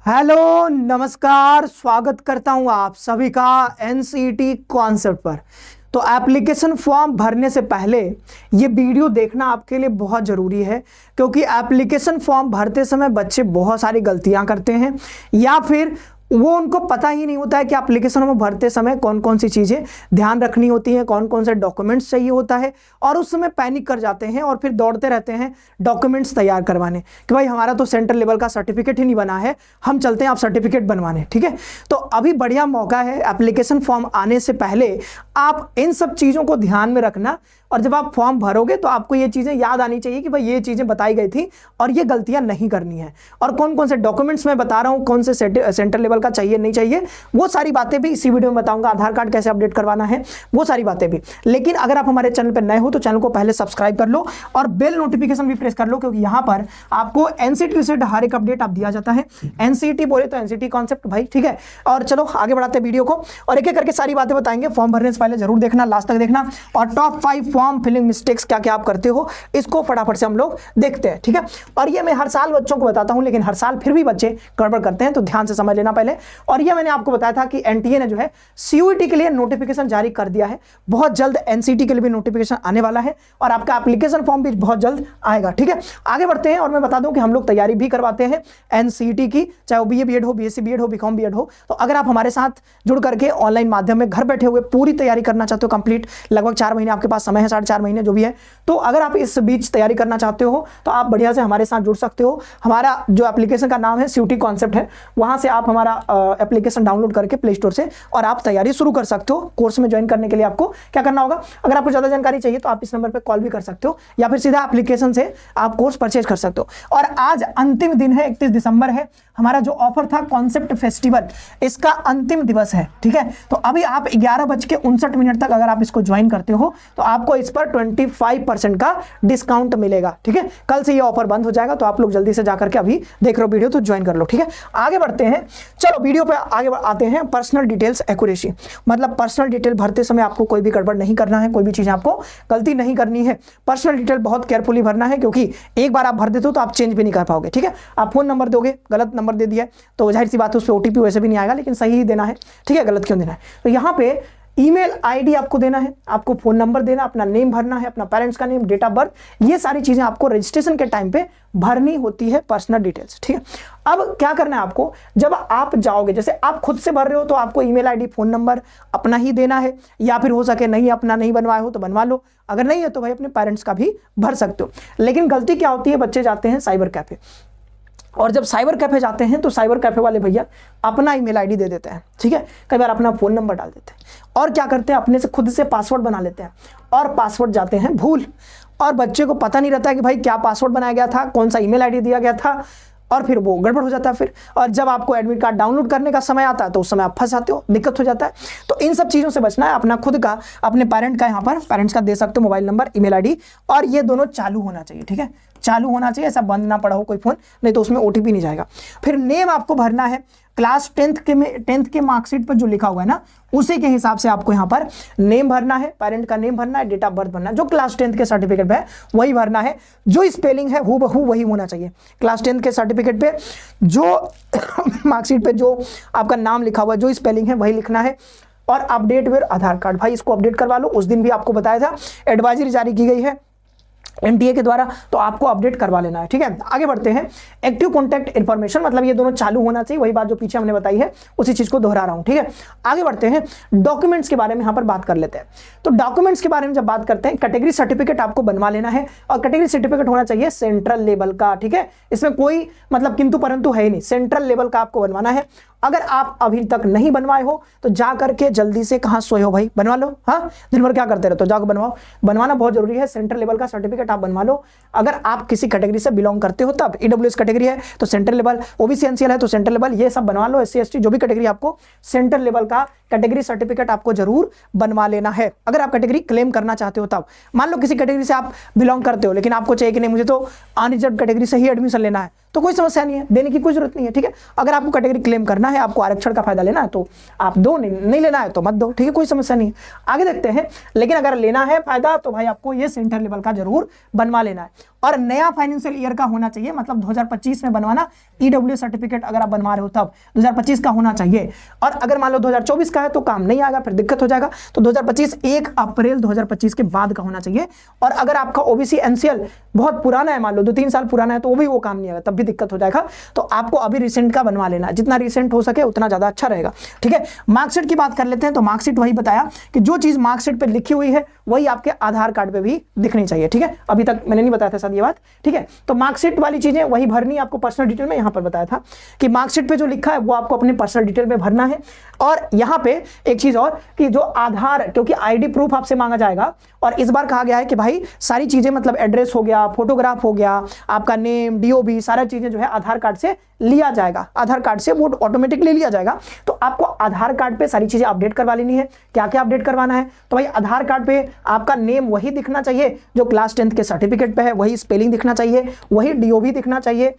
Hello नमस्कार, स्वागत करता हूं आप सभी का एनसीईटी कॉन्सेप्ट पर। तो एप्लीकेशन फॉर्म भरने से पहले ये वीडियो देखना आपके लिए बहुत ज़रूरी है, क्योंकि एप्लीकेशन फॉर्म भरते समय बच्चे बहुत सारी गलतियां करते हैं या फिर वो उनको पता ही नहीं होता है कि एप्लीकेशन में भरते समय कौन कौन सी चीज़ें ध्यान रखनी होती हैं, कौन कौन से डॉक्यूमेंट्स चाहिए होता है, और उस समय पैनिक कर जाते हैं और फिर दौड़ते रहते हैं डॉक्यूमेंट्स तैयार करवाने कि भाई हमारा तो सेंट्रल लेवल का सर्टिफिकेट ही नहीं बना है, हम चलते हैं आप सर्टिफिकेट बनवाने। ठीक है, तो अभी बढ़िया मौका है एप्लीकेशन फॉर्म आने से पहले आप इन सब चीज़ों को ध्यान में रखना, और जब आप फॉर्म भरोगे तो आपको ये चीज़ें याद आनी चाहिए कि भाई ये चीज़ें बताई गई थी और ये गलतियां नहीं करनी है, और कौन कौन से डॉक्यूमेंट्स मैं बता रहा हूँ, कौन से सेंट्रल लेवल का चाहिए नहीं चाहिए, वो सारी बातें भी इसी वीडियो में बताऊंगा। आधार कार्ड कैसे अपडेट करवाना है, वो सारी बातें भी। लेकिन अगर आप हमारे चैनल पर नए हो तो चैनल को पहले सब्सक्राइब कर लो और बेल नोटिफिकेशन भी प्रेस कर लो, क्योंकि यहाँ पर आपको एनसीईटी से हर एक अपडेट आप दिया जाता है। एनसीईटी बोले तो एनसीईटी कॉन्सेप्ट भाई, ठीक है। और चलो आगे बढ़ाते हैं वीडियो को, और एक एक करके सारी बातें बताएंगे। फॉर्म भरने से पहले जरूर देखना, लास्ट तक देखना, और टॉप 5 फॉर्म फिलिंग मिस्टेक्स क्या क्या आप करते हो इसको फटाफट से हम लोग देखते हैं, ठीक है। और ये मैं हर साल बच्चों को बताता हूं, लेकिन हर साल फिर भी बच्चे गड़बड़ करते हैं, तो ध्यान से समझ लेना पहले। और ये मैंने आपको बताया था कि एनटीए ने जो है सीयूईटी के लिए नोटिफिकेशन जारी कर दिया है, बहुत जल्द एनसीईटी के लिए भी नोटिफिकेशन आने वाला है, और आपका एप्लीकेशन फॉर्म भी बहुत जल्द आएगा, ठीक है। आगे बढ़ते हैं, और मैं बता दूं कि हम लोग तैयारी भी करवाते हैं एनसीईटी की, चाहे वो बीए बीएड हो, बीएससी बीएड हो, बीकॉम बीएड हो। तो अगर आप हमारे साथ जुड़ करके ऑनलाइन माध्यम में घर बैठे हुए पूरी तैयारी करना चाहते हो, कंप्लीट लगभग 4 महीने आपके पास समय है, 4.5 महीने जो भी है, तो अगर आप इस बीच तैयारी करना चाहते हो तो आप बढ़िया से हमारे साथ जुड़ सकते हो। हमारा जो एप्लीकेशन का नाम है सीयूईटी कॉन्सेप्ट है, वहां से आप हमारा एप्लीकेशन डाउनलोड करके प्ले स्टोर से और आप तैयारी शुरू कर सकते हो। कोर्स में ज्वाइन करने के लिए आपको क्या करना होगा, अगर आपको ज्यादा जानकारी चाहिए तो आप इस नंबर पर कॉल भी कर सकते हो, या फिर सीधा एप्लीकेशन से आप कोर्स परचेज कर सकते हो। और आज अंतिम दिन है, 31 दिसंबर है, हमारा जो ऑफर था कॉन्सेप्ट फेस्टिवल, इसका अंतिम दिवस है, ठीक है। तो अभी आप 11:59 तक अगर आप इसको ज्वाइन करते हो तो आपको इस पर 25% का डिस्काउंट मिलेगा, ठीक है। कल से ये ऑफर बंद हो जाएगा, तो आप लोग जल्दी से जाकर के अभी देख रहे हो वीडियो तो ज्वाइन कर लो, ठीक है। आगे बढ़ते हैं, चलो वीडियो पे आगे आते हैं। पर्सनल डिटेल्स एक्यूरेसी, मतलब पर्सनल डिटेल भरते समय आपको कोई भी गड़बड़ नहीं करना है, कोई भी चीज़ आपको गलती नहीं करनी है। पर्सनल डिटेल बहुत केयरफुली भरना है, क्योंकि एक बार आप भर देते हो तो आप चेंज भी नहीं कर पाओगे, ठीक है। आप फोन नंबर दोगे, गलत नंबर दे दिया तो जाहिर सी बात है उस पर ओटीपी वैसे भी नहीं आएगा, लेकिन सही ही देना है, ठीक है, गलत क्यों देना है। तो यहाँ पे ईमेल आईडी आपको देना है, आपको फोन नंबर देना, अपना नेम भरना है, अपना पेरेंट्स का नेम, डेट ऑफ बर्थ, ये सारी चीजें आपको रजिस्ट्रेशन के टाइम पे भरनी होती है, पर्सनल डिटेल्स, ठीक है। अब क्या करना है आपको, जब आप जाओगे, जैसे आप खुद से भर रहे हो तो आपको ईमेल आईडी फोन नंबर अपना ही देना है, या फिर हो सके नहीं अपना नहीं बनवाए हो तो बनवा लो, अगर नहीं है तो भाई अपने पेरेंट्स का भी भर सकते हो। लेकिन गलती क्या होती है, बच्चे जाते हैं साइबर कैफे, और जब साइबर कैफे जाते हैं तो साइबर कैफे वाले भैया अपना ईमेल आईडी दे देते हैं, ठीक है, कई बार अपना फोन नंबर डाल देते हैं, और क्या करते हैं अपने से खुद से पासवर्ड बना लेते हैं, और पासवर्ड जाते हैं भूल, और बच्चे को पता नहीं रहता है कि भाई क्या पासवर्ड बनाया गया था, कौन सा ईमेल आईडी दिया गया था, और फिर वो गड़बड़ हो जाता है फिर। और जब आपको एडमिट कार्ड डाउनलोड करने का समय आता है तो उस समय आप फंस जाते हो, दिक्कत हो जाता है। तो इन सब चीज़ों से बचना है, अपना खुद का, अपने पेरेंट का, यहाँ पर पेरेंट्स का दे सकते हो मोबाइल नंबर, ईमेल आईडी, और ये दोनों चालू होना चाहिए, ठीक है, चालू होना चाहिए, ऐसा बंद ना पड़ा हो कोई फोन, नहीं तो उसमें ओटीपी नहीं जाएगा। फिर नेम आपको भरना है, क्लास 10th के मार्कशीट पर जो लिखा हुआ है ना, उसी के हिसाब से आपको यहाँ पर नेम भरना है, पेरेंट का नेम भरना है, डेट ऑफ बर्थ भरना है, जो क्लास 10th के सर्टिफिकेट पे है वही भरना है, जो स्पेलिंग है हूबहू वही होना चाहिए। क्लास 10th के सर्टिफिकेट पे जो मार्कशीट पे जो आपका नाम लिखा हुआ है, जो स्पेलिंग है वही लिखना है। और अपडेट विद आधार कार्ड, भाई इसको अपडेट करवा लो, उस दिन भी आपको बताया था, एडवाइजरी जारी की गई है एनटीए के द्वारा, तो आपको अपडेट करवा लेना है, ठीक है। आगे बढ़ते हैं, एक्टिव कॉन्टैक्ट इन्फॉर्मेशन, मतलब ये दोनों चालू होना चाहिए, वही बात जो पीछे हमने बताई है उसी चीज को दोहरा रहा हूं, ठीक है। आगे बढ़ते हैं, डॉक्यूमेंट्स के बारे में यहाँ पर बात कर लेते हैं। तो डॉक्यूमेंट्स के बारे में जब बात करते हैं, कैटेगरी सर्टिफिकेट आपको बनवा लेना है, और कैटेगरी सर्टिफिकेट होना चाहिए सेंट्रल लेवल का, ठीक है, इसमें कोई मतलब किंतु परंतु है ही नहीं, सेंट्रल लेवल का आपको बनवाना है। अगर आप अभी तक नहीं बनवाए हो तो जा करके जल्दी से, कहाँ सोए हो भाई, बनवा लो। हाँ, दिन भर क्या करते रहते हो, जाकर बनवाओ, बनवाना बहुत जरूरी है, सेंट्रल लेवल का सर्टिफिकेट आप बनवा लो। अगर आप किसी कैटेगरी से बिलोंग करते हो तब, ईडब्ल्यूएस कैटेगरी है तो सेंट्रल लेवल, ओबीसी एनसीएल है तो सेंट्रल लेवल, ये सब बनवा लो। एससी एसटी जो भी कैटेगरी, आपको सेंट्रल लेवल का कैटेगरी सर्टिफिकेट आपको जरूर बनवा लेना है, अगर आप कैटेगरी क्लेम करना चाहते हो तब। मान लो किसी कैटेगरी से आप बिलोंग करते हो, लेकिन आपको चाहिए कि नहीं मुझे तो अनरिजर्व कैटेगरी से ही एडमिशन लेना है, तो कोई समस्या नहीं है, देने की कोई जरूरत नहीं है, ठीक है। अगर आपको कैटेगरी क्लेम करना है, आपको आरक्षण का फायदा लेना है तो आप दो, नहीं लेना है तो मत दो, ठीक है, कोई समस्या नहीं है। आगे देखते हैं, लेकिन अगर लेना है फायदा तो भाई आपको ये सेंट्रल लेवल का जरूर बनवा लेना है। और नया फाइनेंशियल ईयर का होना चाहिए, मतलब 2025 में बनवाना। ईडब्ल्यू सर्टिफिकेट अगर आप बनवा रहे हो तब 2025 का होना चाहिए। और अगर मान लो 2024 का है तो काम नहीं आएगा, फिर दिक्कत हो जाएगा। तो 2025 1 अप्रैल 2025 के बाद का होना चाहिए। और अगर आपका ओबीसी एनसीएल बहुत पुराना है, मान लो 2-3 साल पुराना है, तो वो काम नहीं आएगा, तब भी दिक्कत हो जाएगा। तो आपको अभी रिसेंट का बनवा लेना, जितना रिसेंट हो सके उतना ज्यादा अच्छा रहेगा। ठीक है, मार्कशीट की बात कर लेते हैं। तो मार्कशीट वही बताया कि जो चीज मार्कशीट पे लिखी हुई है वही आपके आधार कार्ड पे भी दिखनी चाहिए। ठीक है, अभी तक मैंने नहीं बताया था सर ये बात। ठीक है, तो मार्कशीट वाली चीजें वही भरनी, आपको पर्सनल डिटेल में यहां पर बताया था कि मार्कशीट पे जो लिखा है वो आपको अपने पर्सनल डिटेल में भरना है। और यहां पे एक चीज और कि जो आधार, क्योंकि आईडी प्रूफ आपसे मांगा जाएगा, और इस बार कहा गया है कि भाई सारी चीजें, मतलब एड्रेस हो गया, फोटोग्राफ हो गया, आपका नेम, डीओबी, सारा चीजें जो है आधार कार्ड से लिया जाएगा। आधार कार्ड से वो ऑटोमेटिकली लिया जाएगा। तो आपको आधार कार्ड पे सारी चीजें अपडेट करवा लेनी है। क्या क्या अपडेट करवाना है? तो भाई आधार कार्ड पे आपका नेम वही दिखना चाहिए जो क्लास 10th के सर्टिफिकेट पे है, वही स्पेलिंग दिखना चाहिए, वही डीओबी दिखना चाहिए,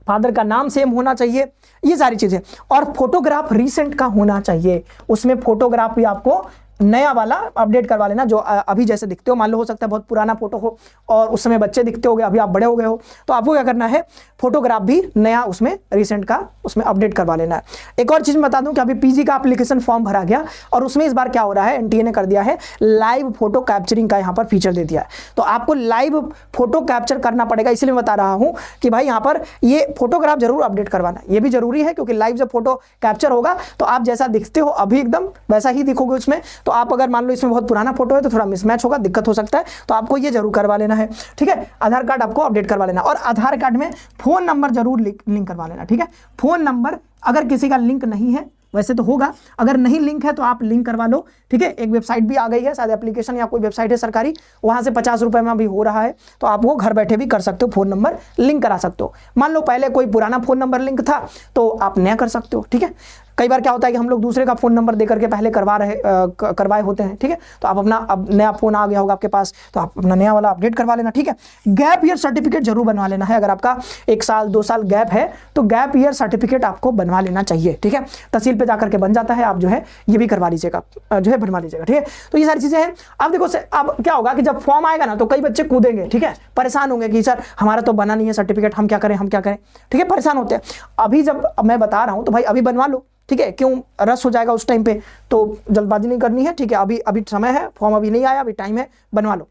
फादर का नाम सेम होना चाहिए, ये सारी चीजें। और फोटोग्राफ रीसेंट का होना चाहिए, उसमें फोटोग्राफ भी आपको नया वाला अपडेट करवा लेना, जो अभी जैसे दिखते हो। मान लो हो सकता है बहुत पुराना फोटो हो और उस समय बच्चे दिखते होगे, अभी आप बड़े हो गए हो, तो आपको क्या करना है, फोटोग्राफ भी नया उसमें रिसेंट का उसमें अपडेट करवा लेना है। एक और चीज मैं बता दूं कि अभी पीजी का एप्लीकेशन फॉर्म भरा गया और उसमें इस बार क्या हो रहा है, एनटीए ने कर दिया है लाइव फोटो कैप्चरिंग का यहाँ पर फीचर दे दिया है। तो आपको लाइव फोटो कैप्चर करना पड़ेगा। इसलिए मैं बता रहा हूं कि भाई यहाँ पर ये फोटोग्राफ जरूर अपडेट करवाना, ये भी जरूरी है, क्योंकि लाइव जब फोटो कैप्चर होगा तो आप जैसा दिखते हो अभी एकदम वैसा ही दिखोगे उसमें। तो आप अगर मान लो इसमें बहुत पुराना फोटो है तो थोड़ा मिसमैच होगा, दिक्कत हो सकता है, तो आपको ये जरूर करवा लेना है। ठीक है, आधार कार्ड आपको अपडेट करवा लेना। और आधार कार्ड में फोन नंबर जरूर लिंक करवा लेना। ठीक है, फोन नंबर अगर किसी का लिंक नहीं है, वैसे तो होगा, अगर नहीं लिंक है तो आप लिंक करवा लो। ठीक है, एक वेबसाइट भी आ गई है, शायद एप्लीकेशन या कोई वेबसाइट है सरकारी, वहां से 50 रुपए में भी हो रहा है, तो आप वो घर बैठे भी कर सकते हो, फोन नंबर लिंक करा सकते हो। मान लो पहले कोई पुराना फोन नंबर लिंक था तो आप नया कर सकते हो। ठीक है, कई बार क्या होता है कि हम लोग दूसरे का फोन नंबर देकर के पहले करवाए होते हैं। ठीक है, तो आप अपना, अब नया फोन आ गया होगा आपके पास, तो आप अपना नया वाला अपडेट करवा लेना। ठीक है, गैप ईयर सर्टिफिकेट जरूर बनवा लेना है। अगर आपका 1 साल 2 साल गैप है तो गैप ईयर सर्टिफिकेट आपको बनवा लेना चाहिए। ठीक है, तहसील पे जाकर के बन जाता है, आप जो है ये भी करवा लीजिएगा, जो है बनवा लीजिएगा। ठीक है, तो ये सारी चीजें हैं। अब देखो अब क्या होगा कि जब फॉर्म आएगा ना तो कई बच्चे कूदेंगे, ठीक है, परेशान होंगे कि सर हमारा तो बना नहीं है सर्टिफिकेट, हम क्या करें, हम क्या करें। ठीक है, परेशान होते हैं। अभी जब मैं बता रहा हूं तो भाई अभी बनवा लो। ठीक है, क्यों, रस हो जाएगा उस टाइम पे, तो जल्दबाजी नहीं करनी है। ठीक है, अभी समय है, फॉर्म अभी नहीं आया, अभी टाइम है, बनवा लो।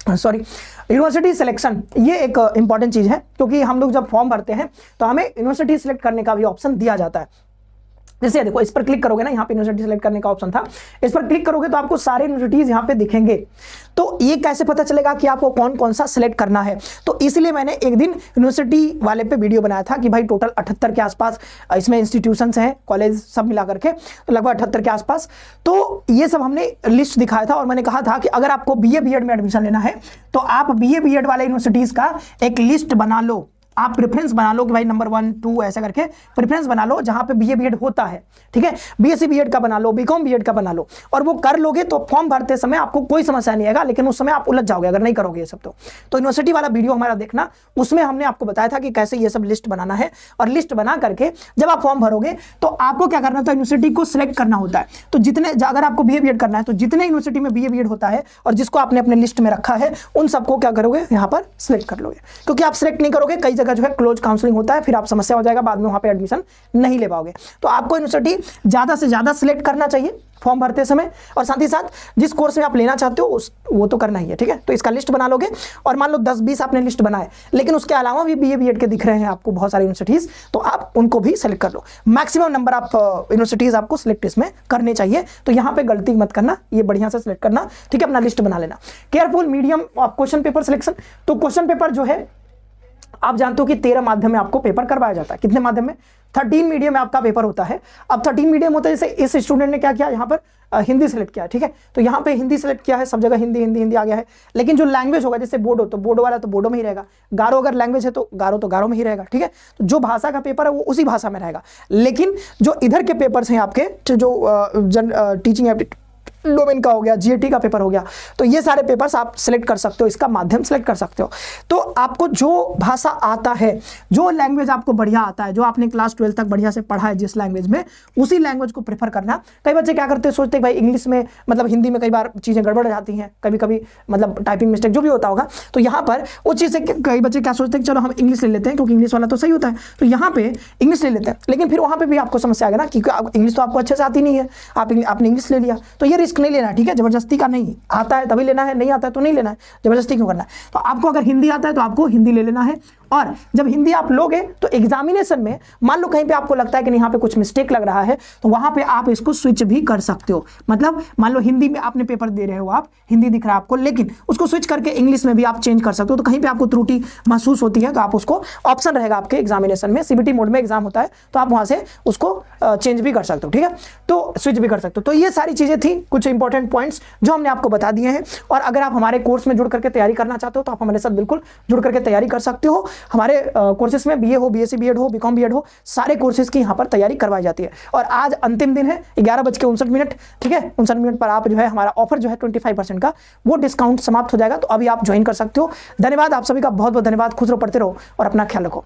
सॉरी, यूनिवर्सिटी सिलेक्शन ये एक इंपॉर्टेंट चीज है, क्योंकि हम लोग जब फॉर्म भरते हैं तो हमें यूनिवर्सिटी सिलेक्ट करने का भी ऑप्शन दिया जाता है। जैसे देखो, इस पर क्लिक करोगे ना, यहाँ पे यूनिवर्सिटी सेलेक्ट करने का ऑप्शन था, इस पर क्लिक करोगे तो आपको सारे यूनिवर्सिटीज यहाँ पे दिखेंगे। तो ये कैसे पता चलेगा कि आपको कौन कौन सा सिलेक्ट करना है? तो इसलिए मैंने एक दिन यूनिवर्सिटी वाले पे वीडियो बनाया था कि भाई टोटल 78 के आसपास इसमें इंस्टीट्यूशंस हैं, कॉलेज सब मिला करके, तो लगभग 78 के आसपास। तो ये सब हमने लिस्ट दिखाया था और मैंने कहा था कि अगर आपको बीए बीएड में एडमिशन लेना है तो आप बीए बीएड वाले यूनिवर्सिटीज का एक लिस्ट बना लो, आप प्रेफरेंस बना लो कि भाई नंबर 1 2 ऐसा करके प्रेफरेंस बना लो जहां पे बीए बीएड होता है। ठीक है, बीएससी बीएड का बना लो, बीकॉम बीएड का बना लो, और वो कर लोगे तो फॉर्म भरते समय आपको कोई समस्या नहीं आएगा, लेकिन उस समय आप उलझ जाओगे अगर नहीं करोगे ये सब। तो यूनिवर्सिटी वाला वीडियो हमारा देखना, उसमें हमने आपको बताया था कि कैसे ये सब लिस्ट बनाना है। और लिस्ट बना करके जब आप फॉर्म भरोगे तो आपको क्या करना था, यूनिवर्सिटी को सिलेक्ट करना होता है। तो जितने, अगर आपको बीए बीएड करना है तो जितने यूनिवर्सिटी में बीए बीएड होता है और जिसको आपने अपने लिस्ट में रखा है उन सबको क्या करोगे, यहाँ पर सिलेक्ट कर लोगे। क्योंकि आप सिलेक्ट नहीं करोगे, कई जगह जो है क्लोज काउंसलिंग होता है, फिर आप समस्या हो जाएगा, बाद में वहां पे एडमिशन नहीं ले पाओगे। तो आपको यूनिवर्सिटी ज्यादा से ज्यादा सिलेक्ट करना चाहिए फॉर्म भरते समय, और साथ ही साथ जिस कोर्स में आप लेना चाहते हो वो तो करना ही है। ठीक है, तो इसका लिस्ट बना लोगे, और मान लो 10-20 आपने लिस्ट बनाए, लेकिन उसके अलावा भी बीए बीएड के दिख रहे हैं आपको बहुत सारी यूनिवर्सिटीज, तो आप उनको भी सिलेक्ट कर लो। मैक्सिमम नंबर ऑफ यूनिवर्सिटीज आपको सिलेक्ट इसमें करने चाहिए, तो यहाँ पे गलती मत करना, ये बढ़िया से सिलेक्ट करना। ठीक है, अपना लिस्ट बना लेना। Careful medium of question paper selection, तो क्वेश्चन पेपर जो है आप जानते हो कि 13 माध्यम में आपको पेपर करवाया जाता है। कितने माध्यम में? 13 मीडियम में आपका पेपर होता है। अब 13 मीडियम होता है, जैसे इस स्टूडेंट ने क्या किया, यहाँ पर हिंदी सेलेक्ट किया है। ठीक है, तो यहाँ पे हिंदी सेलेक्ट किया है, सब जगह हिंदी हिंदी हिंदी आ गया है। लेकिन जो लैंग्वेज होगा, जैसे बोडो, तो बोडो वाला तो बोडो में ही रहेगा, गारो अगर लैंग्वेज है तो गारो में ही रहेगा। ठीक है, तो जो भाषा का पेपर है वो उसी भाषा में रहेगा। लेकिन जो इधर के पेपर्स हैं आपके, जो टीचिंग डोमेन का हो गया, जीएटी का पेपर हो गया, तो ये सारे पेपर्स आप सिलेक्ट कर सकते हो, इसका माध्यम सिलेक्ट कर सकते हो। तो आपको जो भाषा आता है, जो लैंग्वेज आपको बढ़िया आता है, जो आपने क्लास 12 तक बढ़िया से पढ़ा है जिस लैंग्वेज में, उसी लैंग्वेज को प्रेफर करना। कई बच्चे क्या करते हैं, सोचते हैं भाई इंग्लिश में मतलब हिंदी में कई बार चीज़ें गड़बड़ जाती हैं, कभी कभी मतलब टाइपिंग मिस्टेक जो भी होता होगा, तो यहाँ पर उस चीज़ से कई बच्चे क्या सोचते हैं कि चलो हम इंग्लिश ले लेते हैं क्योंकि इंग्लिश वाला तो सही होता है, तो यहाँ पे इंग्लिश ले लेते हैं। लेकिन फिर वहाँ पे भी आपको समस्या आएगा ना, क्योंकि इंग्लिश तो आपको अच्छे से आती नहीं है, आपने इंग्लिश ले लिया, तो ये रिस्क नहीं लेना है, ठीक है, जबरदस्ती का नहीं, आता है तभी लेना है, नहीं आता है तो नहीं लेना है, जबरदस्ती क्यों करना है। तो आपको अगर हिंदी आता है तो आपको हिंदी ले लेना है, और जब हिंदी आप लोगे तो एग्जामिनेशन में मान लो कहीं पे आपको लगता है कि यहाँ पे कुछ मिस्टेक लग रहा है, तो वहां पे आप इसको स्विच भी कर सकते हो। मतलब मान लो हिंदी में आपने पेपर दे रहे हो, आप हिंदी दिख रहा है आपको, लेकिन उसको स्विच करके इंग्लिश में भी आप चेंज कर सकते हो। तो कहीं पे आपको त्रुटि महसूस होती है तो आप उसको, ऑप्शन रहेगा आपके एग्जामिनेशन में, सीबीटी मोड में एग्जाम होता है, तो आप वहां से उसको चेंज भी कर सकते हो, ठीक है, तो स्विच भी कर सकते हो। तो ये सारी चीजें थी, कुछ इंपॉर्टेंट पॉइंट्स जो हमने आपको बता दिए हैं। और अगर आप हमारे कोर्स में जुड़ करके तैयारी करना चाहते हो तो आप हमारे साथ बिल्कुल जुड़ करके तैयारी कर सकते हो। हमारे कोर्सेज में बीए हो, बीएससी बीएड हो, बीकॉम बीएड हो, सारे कोर्सेज की यहाँ पर तैयारी करवाई जाती है। और आज अंतिम दिन है, 11:59, ठीक है, 59 मिनट पर आप जो है हमारा ऑफर जो है 25% का, वो डिस्काउंट समाप्त हो जाएगा, तो अभी आप ज्वाइन कर सकते हो। धन्यवाद आप सभी का, बहुत बहुत धन्यवाद। खुश रहो, पढ़ते रहो और अपना ख्याल रखो।